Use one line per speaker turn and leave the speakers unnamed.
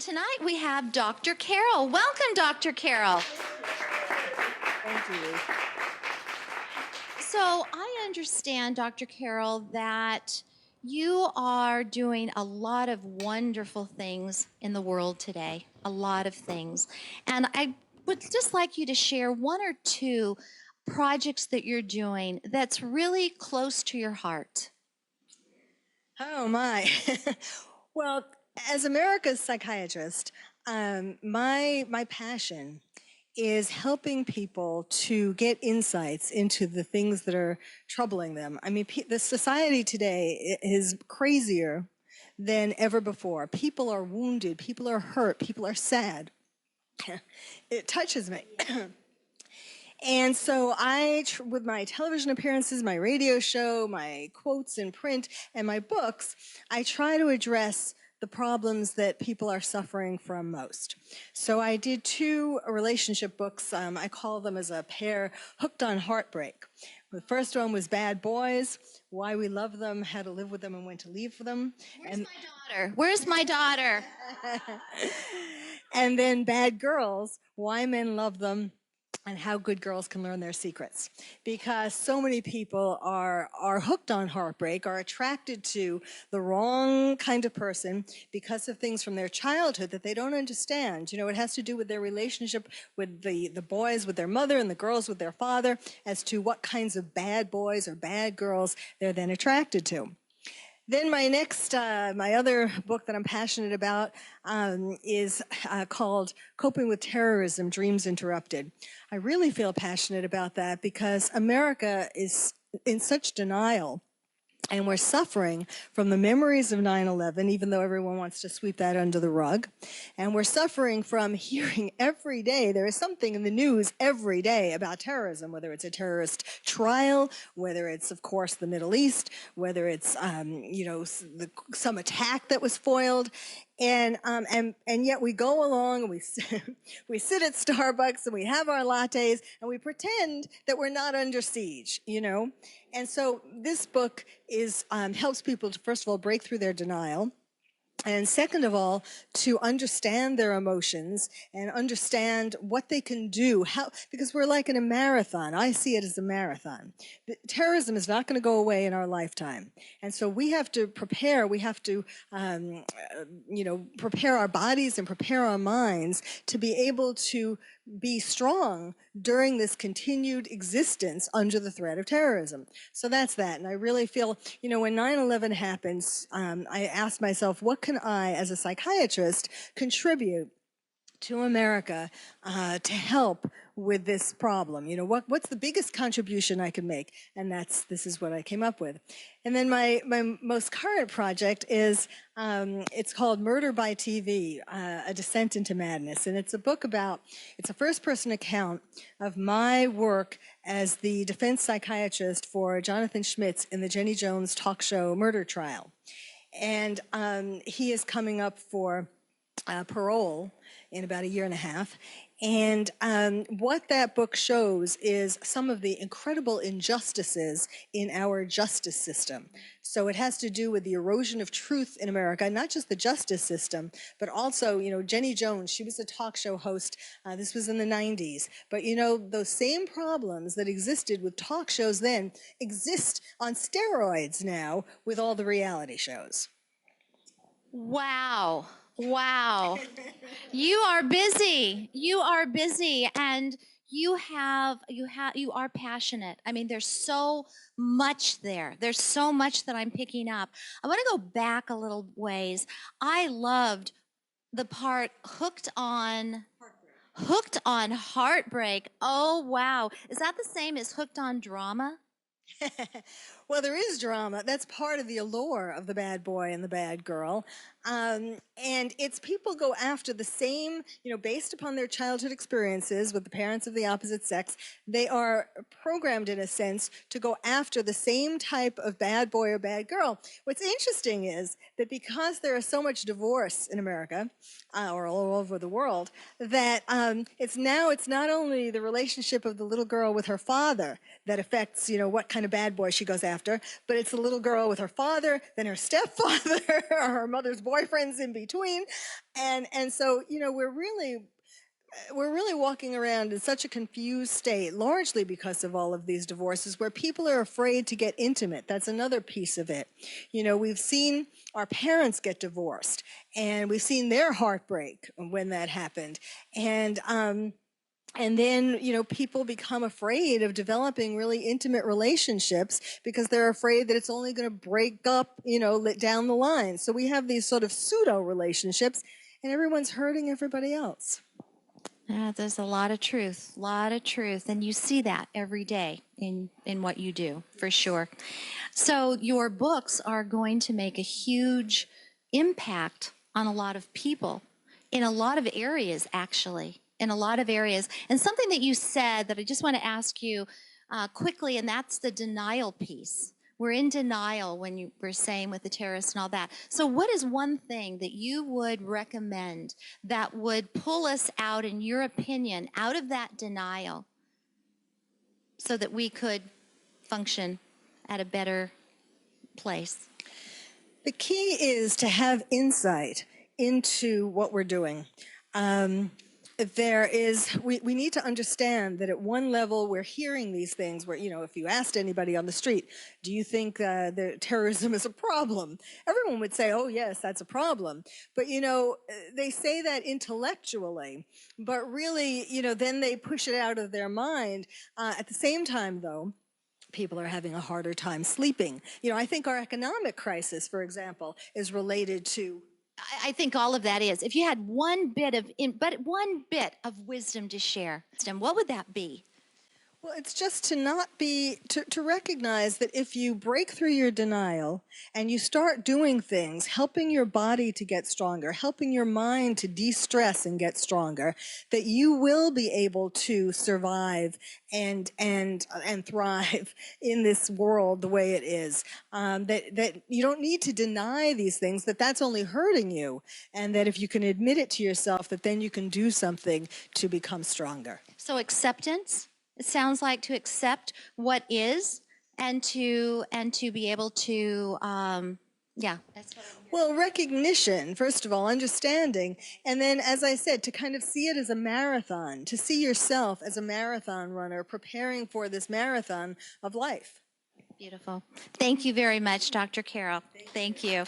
tonight we have Dr. Carol. Welcome, Dr. Carol.
Thank you.
So I understand, Dr. Carol, that you are doing a lot of wonderful things in the world today, a lot of things. And I would just like you to share one or two projects that you're doing that's really close to your heart.
Oh, my. Well, as America's psychiatrist, my passion is helping people to get insights into the things that are troubling them. I mean, the society today is crazier than ever before. People are wounded, people are hurt, people are sad. It touches me. And so with my television appearances, my radio show, my quotes in print, and my books, I try to address the problems that people are suffering from most. So I did two relationship books. I call them as a pair, Hooked on Heartbreak. The first one was Bad Boys, Why We Love Them, How to Live with Them, and When to Leave Them.
Where's my daughter? Where's my daughter?
And then Bad Girls, Why Men Love Them, and how good girls can learn their secrets. Because so many people are hooked on heartbreak, are attracted to the wrong kind of person because of things from their childhood that they don't understand. You know, it has to do with their relationship with the boys with their mother and the girls with their father as to what kinds of bad boys or bad girls they're then attracted to. Then my other book that I'm passionate about is called Coping with Terrorism, Dreams Interrupted. I really feel passionate about that because America is in such denial. And we're suffering from the memories of 9/11, even though everyone wants to sweep that under the rug. And we're suffering from hearing every day, there is something in the news every day about terrorism, whether it's a terrorist trial, whether it's, of course, the Middle East, whether it's, some attack that was foiled. And yet we go along and we sit at Starbucks and we have our lattes and we pretend that we're not under siege, you know? And so this book helps people to, first of all, break through their denial. And second of all, to understand their emotions and understand what they can do, because we're like in a marathon. I see it as a marathon. Terrorism is not going to go away in our lifetime. And so we have to prepare. We have to, prepare our bodies and prepare our minds to be able to be strong during this continued existence under the threat of terrorism. So that's that. And I really feel, when 9/11 happens, I asked myself, what can I, as a psychiatrist, contribute to America to help with this problem? What's the biggest contribution I can make? And this is what I came up with. And then my most current project is, it's called Murder by TV, A Descent into Madness. And it's a book it's a first-person account of my work as the defense psychiatrist for Jonathan Schmitz in the Jenny Jones talk show murder trial. And he is coming up for parole in about 1.5 years. And what that book shows is some of the incredible injustices in our justice system. So it has to do with the erosion of truth in America, not just the justice system, but also, Jenny Jones, she was a talk show host. This was in the 90s. But, those same problems that existed with talk shows then exist on steroids now with all the reality shows.
Wow. Wow. You are busy. You are busy, and you are passionate. I mean, there's so much there. There's so much that I'm picking up. I want to go back a little ways. I loved the part hooked on heartbreak. Oh, wow. Is that the same as hooked on drama?
Well, there is drama. That's part of the allure of the bad boy and the bad girl. And it's people go after the same, based upon their childhood experiences with the parents of the opposite sex, they are programmed in a sense to go after the same type of bad boy or bad girl. What's interesting is that because there is so much divorce in America, or all over the world, that it's not only the relationship of the little girl with her father that affects, what kind of bad boy she goes after. after, but it's the little girl with her father, then her stepfather, or her mother's boyfriends in between. And so, we're really walking around in such a confused state, largely because of all of these divorces, where people are afraid to get intimate. That's another piece of it. We've seen our parents get divorced, and we've seen their heartbreak when that happened. And then, people become afraid of developing really intimate relationships because they're afraid that it's only going to break up, down the line. So we have these sort of pseudo relationships, and everyone's hurting everybody else.
Yeah, there's a lot of truth, and you see that every day in what you do, for sure. So your books are going to make a huge impact on a lot of people in a lot of areas, actually, in a lot of areas. And something that you said that I just want to ask you quickly, and that's the denial piece. We're in denial when you were saying with the terrorists and all that. So what is one thing that you would recommend that would pull us out, in your opinion, out of that denial so that we could function at a better place?
The key is to have insight into what we're doing. We need to understand that at one level we're hearing these things where, if you asked anybody on the street, do you think that terrorism is a problem? Everyone would say, oh yes, that's a problem. But, they say that intellectually, but really, then they push it out of their mind. At the same time, though, people are having a harder time sleeping. I think our economic crisis, for example, is related to.
I think all of that is. If you had one bit of wisdom to share, what would that be?
Well, it's just to recognize that if you break through your denial and you start doing things, helping your body to get stronger, helping your mind to de-stress and get stronger, that you will be able to survive and thrive in this world the way it is. That you don't need to deny these things, that's only hurting you, and that if you can admit it to yourself, that then you can do something to become stronger.
So acceptance. It sounds like to accept what is and to be able to, That's what
well, recognition, first of all, understanding, and then, as I said, to kind of see it as a marathon, to see yourself as a marathon runner preparing for this marathon of life.
Beautiful. Thank you very much, Dr. Carol. Thank you.